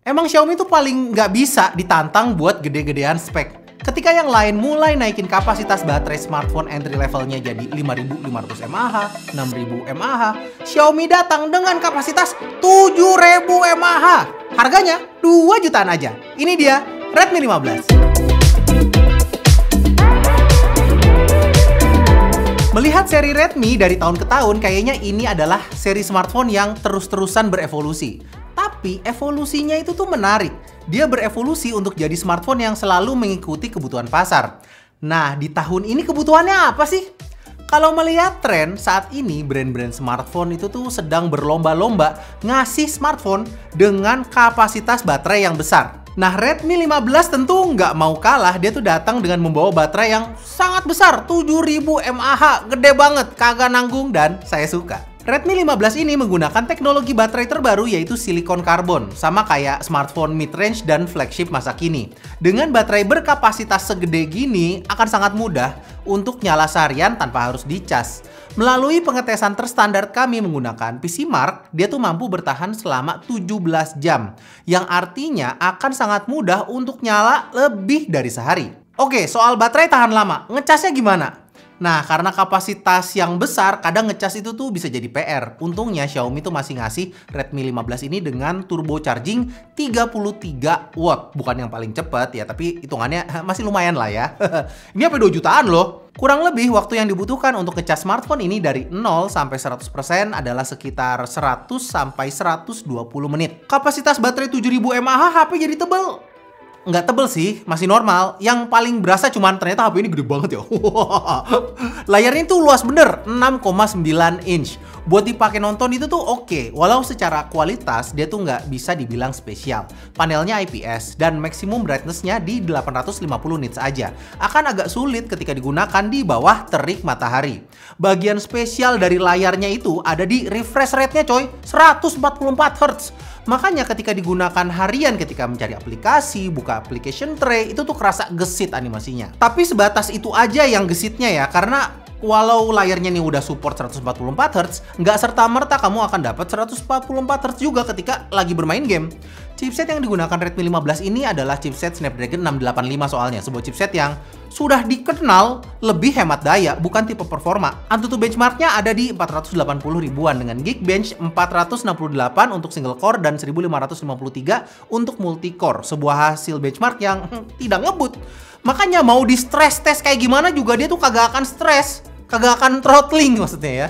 Emang Xiaomi tuh paling nggak bisa ditantang buat gede-gedean spek. Ketika yang lain mulai naikin kapasitas baterai smartphone entry levelnya jadi 5.500 mAh, 6.000 mAh, Xiaomi datang dengan kapasitas 7.000 mAh. Harganya 2 jutaan aja. Ini dia Redmi 15. Melihat seri Redmi dari tahun ke tahun, kayaknya ini adalah seri smartphone yang terus-terusan berevolusi. Tapi evolusinya itu tuh menarik. Dia berevolusi untuk jadi smartphone yang selalu mengikuti kebutuhan pasar. Nah, di tahun ini kebutuhannya apa sih? Kalau melihat tren saat ini, brand-brand smartphone itu tuh sedang berlomba-lomba ngasih smartphone dengan kapasitas baterai yang besar. Nah, Redmi 15 tentu nggak mau kalah. Dia tuh datang dengan membawa baterai yang sangat besar, 7.000 mAh, gede banget, kagak nanggung, dan saya suka. Redmi 15 ini menggunakan teknologi baterai terbaru yaitu silikon karbon, sama kayak smartphone mid-range dan flagship masa kini. Dengan baterai berkapasitas segede gini, akan sangat mudah untuk nyala seharian tanpa harus dicas. Melalui pengetesan terstandar kami menggunakan PCMark, dia tuh mampu bertahan selama 17 jam, yang artinya akan sangat mudah untuk nyala lebih dari sehari. Oke, soal baterai tahan lama, ngecasnya gimana? Nah, karena kapasitas yang besar, kadang ngecas itu tuh bisa jadi PR. Untungnya Xiaomi tuh masih ngasih Redmi 15 ini dengan turbo charging 33 watt. Bukan yang paling cepat ya, tapi hitungannya masih lumayan lah ya. Ini sampai 2 jutaan loh. Kurang lebih waktu yang dibutuhkan untuk ngecas smartphone ini dari 0 sampai 100% adalah sekitar 100 sampai 120 menit. Kapasitas baterai 7.000 mAh, HP jadi tebel. Nggak tebel sih, masih normal. Yang paling berasa cuman ternyata HP ini gede banget ya. Layarnya tuh luas bener, 6,9 inch. Buat dipakai nonton itu tuh oke. Walau secara kualitas dia tuh nggak bisa dibilang spesial. Panelnya IPS dan maksimum brightness-nya di 850 nits aja. Akan agak sulit ketika digunakan di bawah terik matahari. Bagian spesial dari layarnya itu ada di refresh rate-nya coy, 144 Hz. Makanya ketika digunakan harian ketika mencari aplikasi, buka application tray, itu tuh kerasa gesit animasinya. Tapi sebatas itu aja yang gesitnya ya, karena walau layarnya nih udah support 144 Hz, nggak serta-merta kamu akan dapat 144 Hz juga ketika lagi bermain game. Chipset yang digunakan Redmi 15 ini adalah chipset Snapdragon 685 soalnya, sebuah chipset yang sudah dikenal lebih hemat daya, bukan tipe performa. Antutu benchmarknya ada di 480 ribuan dengan Geekbench 468 untuk single core dan 1553 untuk multi core, sebuah hasil benchmark yang tidak ngebut. Makanya mau di stress test kayak gimana juga dia tuh kagak akan stres, kagak akan throttling maksudnya ya.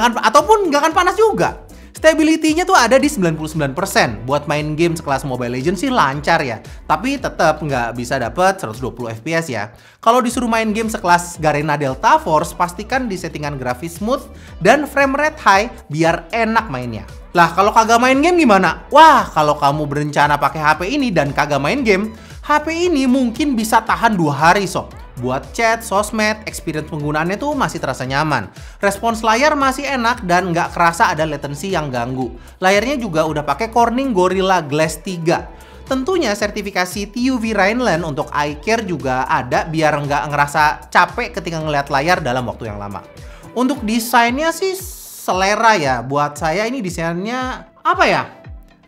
Ataupun nggak akan panas juga. Stability-nya tuh ada di 99%. Buat main game sekelas Mobile Legends sih lancar ya. Tapi tetap nggak bisa dapat 120 FPS ya. Kalau disuruh main game sekelas Garena Delta Force, pastikan di settingan grafis smooth dan frame rate high biar enak mainnya. Lah kalau kagak main game gimana? Wah, kalau kamu berencana pakai HP ini dan kagak main game, HP ini mungkin bisa tahan 2 hari sob. Buat chat, sosmed, experience penggunaannya tuh masih terasa nyaman. Respons layar masih enak dan nggak kerasa ada latency yang ganggu. Layarnya juga udah pakai Corning Gorilla Glass 3. Tentunya sertifikasi TUV Rhineland untuk eye care juga ada biar nggak ngerasa capek ketika ngeliat layar dalam waktu yang lama. Untuk desainnya sih selera ya. Buat saya ini desainnya apa ya?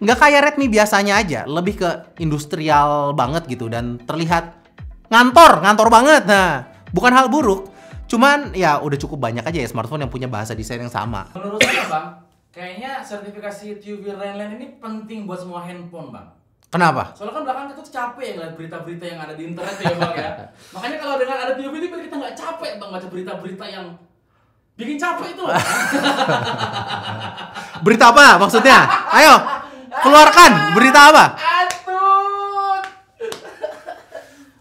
Nggak kayak Redmi biasanya aja, lebih ke industrial banget gitu dan terlihat ngantor banget. Nah, bukan hal buruk. Cuman ya udah cukup banyak aja ya smartphone yang punya bahasa desain yang sama. Menurut saya Bang, kayaknya sertifikasi TUV Rhineland ini penting buat semua handphone Bang. Kenapa? Soalnya kan belakangan kita tuh capek ya ngeliat berita-berita yang ada di internet ya Bang ya. Makanya kalau dengan ada TUV ini kita nggak capek Bang baca berita-berita yang bikin capek itu loh. Berita apa maksudnya? Ayo, keluarkan berita apa?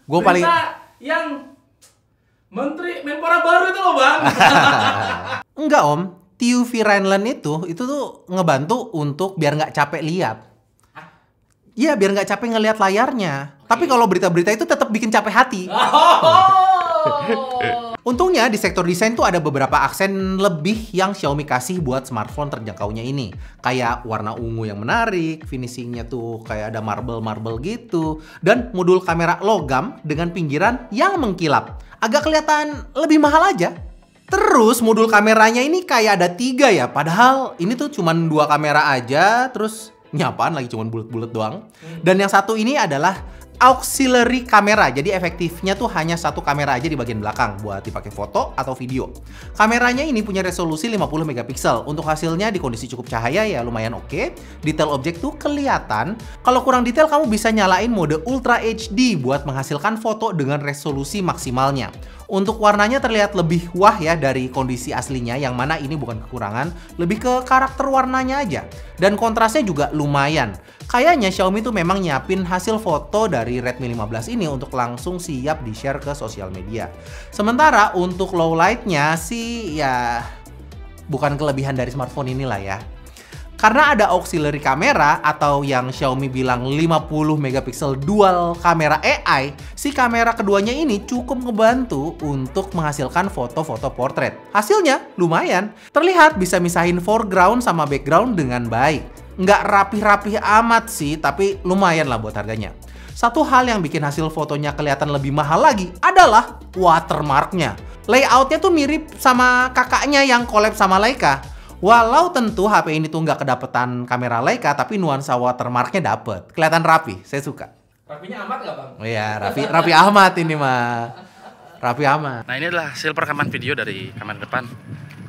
Gue paling yang Menteri Menpora baru itu loh Bang. Enggak om, TUV Rhineland itu tuh ngebantu untuk biar nggak capek lihat. Iya, biar nggak capek ngelihat layarnya. Tapi kalau berita-berita itu tetap bikin capek hati. Untungnya di sektor desain tuh ada beberapa aksen lebih yang Xiaomi kasih buat smartphone terjangkaunya ini. Kayak warna ungu yang menarik, finishingnya tuh kayak ada marble-marble gitu. Dan modul kamera logam dengan pinggiran yang mengkilap. Agak kelihatan lebih mahal aja. Terus modul kameranya ini kayak ada 3 ya. Padahal ini tuh cuma 2 kamera aja. Terus Nyapaan lagi cuman bulat-bulat doang. Dan yang satu ini adalah auxiliary kamera. Jadi efektifnya tuh hanya satu kamera aja di bagian belakang buat dipakai foto atau video. Kameranya ini punya resolusi 50 megapiksel. Untuk hasilnya di kondisi cukup cahaya ya lumayan oke. Detail objek tuh kelihatan. Kalau kurang detail kamu bisa nyalain mode Ultra HD buat menghasilkan foto dengan resolusi maksimalnya. Untuk warnanya terlihat lebih wah ya dari kondisi aslinya, yang mana ini bukan kekurangan, lebih ke karakter warnanya aja. Dan kontrasnya juga lumayan. Kayaknya Xiaomi tuh memang nyiapin hasil foto dari Redmi 15 ini untuk langsung siap di-share ke sosial media. Sementara untuk low light-nya sih ya bukan kelebihan dari smartphone inilah ya. Karena ada auxiliary kamera atau yang Xiaomi bilang 50 megapiksel dual kamera AI, si kamera keduanya ini cukup ngebantu untuk menghasilkan foto-foto portrait. Hasilnya lumayan, terlihat bisa misahin foreground sama background dengan baik. Nggak rapih-rapih amat sih, tapi lumayan lah buat harganya. Satu hal yang bikin hasil fotonya kelihatan lebih mahal lagi adalah watermarknya. Layoutnya tuh mirip sama kakaknya yang collab sama Leica. Walau tentu HP ini tuh nggak kedapetan kamera Leica, tapi nuansa watermarknya dapet. Kelihatan rapi, saya suka. Rapinya amat nggak bang? Oh iya, rapi amat ini mah. Rapi amat. Nah ini adalah hasil perekaman video dari kamera depan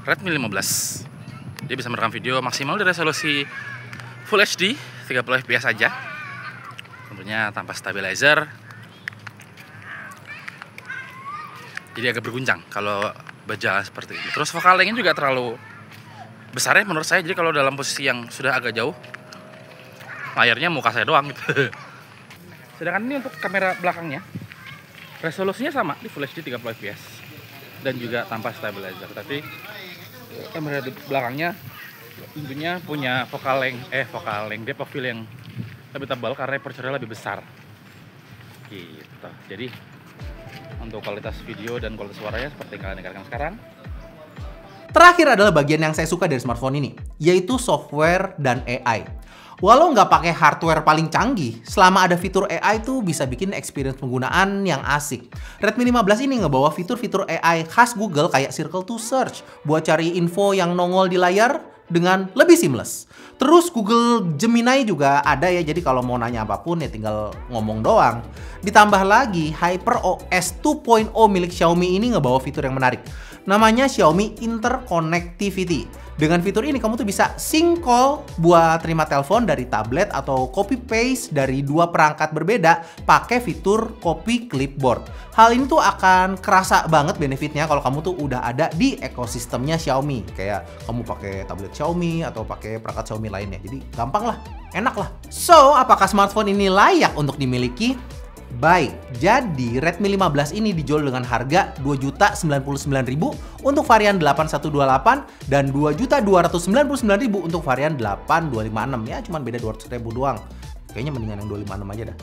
Redmi 15. Dia bisa merekam video maksimal di resolusi Full HD 30 fps saja. Tentunya tanpa stabilizer. Jadi agak berguncang kalau berjalan seperti ini. Terus focal length-nya juga terlalu besar ya menurut saya. Jadi kalau dalam posisi yang sudah agak jauh, layarnya muka saya doang gitu. Sedangkan ini untuk kamera belakangnya, resolusinya sama di Full HD 30 fps dan juga tanpa stabilizer. Tapi kamera di belakangnya tentunya punya focal length depth of field yang lebih tebal karena aperture lebih besar. Gitu. Jadi untuk kualitas video dan kualitas suaranya seperti yang kalian dengarkan sekarang. Terakhir adalah bagian yang saya suka dari smartphone ini, yaitu software dan AI. Walau nggak pakai hardware paling canggih, selama ada fitur AI tuh bisa bikin experience penggunaan yang asik. Redmi 15 ini ngebawa fitur-fitur AI khas Google kayak Circle to Search buat cari info yang nongol di layar dengan lebih seamless. Terus Google Gemini juga ada ya, jadi kalau mau nanya apapun ya tinggal ngomong doang. Ditambah lagi HyperOS 2.0 milik Xiaomi ini ngebawa fitur yang menarik. Namanya Xiaomi Interconnectivity. Dengan fitur ini kamu tuh bisa sync call buat terima telepon dari tablet atau copy paste dari dua perangkat berbeda pakai fitur copy clipboard. Hal ini tuh akan kerasa banget benefitnya kalau kamu tuh udah ada di ekosistemnya Xiaomi. Kayak kamu pakai tablet Xiaomi atau pakai perangkat Xiaomi lainnya. Jadi gampang lah, enak lah. So, apakah smartphone ini layak untuk dimiliki? Baik, jadi Redmi 15 ini dijual dengan harga Rp2.099.000 untuk varian 8128 dan Rp2.299.000 untuk varian 8256. Ya, cuman beda Rp200.000 doang. Kayaknya mendingan yang 256 aja dah.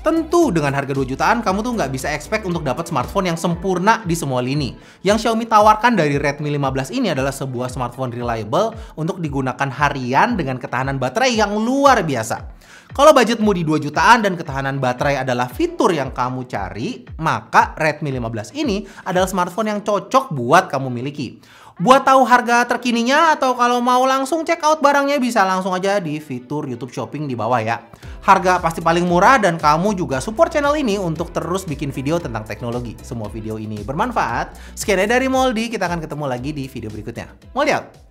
Tentu dengan harga 2 jutaan kamu tuh nggak bisa expect untuk dapat smartphone yang sempurna di semua lini. Yang Xiaomi tawarkan dari Redmi 15 ini adalah sebuah smartphone reliable untuk digunakan harian dengan ketahanan baterai yang luar biasa. Kalau budgetmu di 2 jutaan dan ketahanan baterai adalah fitur yang kamu cari, maka Redmi 15 ini adalah smartphone yang cocok buat kamu miliki. Buat tahu harga terkininya atau kalau mau langsung check out barangnya bisa langsung aja di fitur YouTube Shopping di bawah ya. Harga pasti paling murah dan kamu juga support channel ini untuk terus bikin video tentang teknologi. Semua video ini bermanfaat. Sekian dari Moldy, kita akan ketemu lagi di video berikutnya. Moldy out!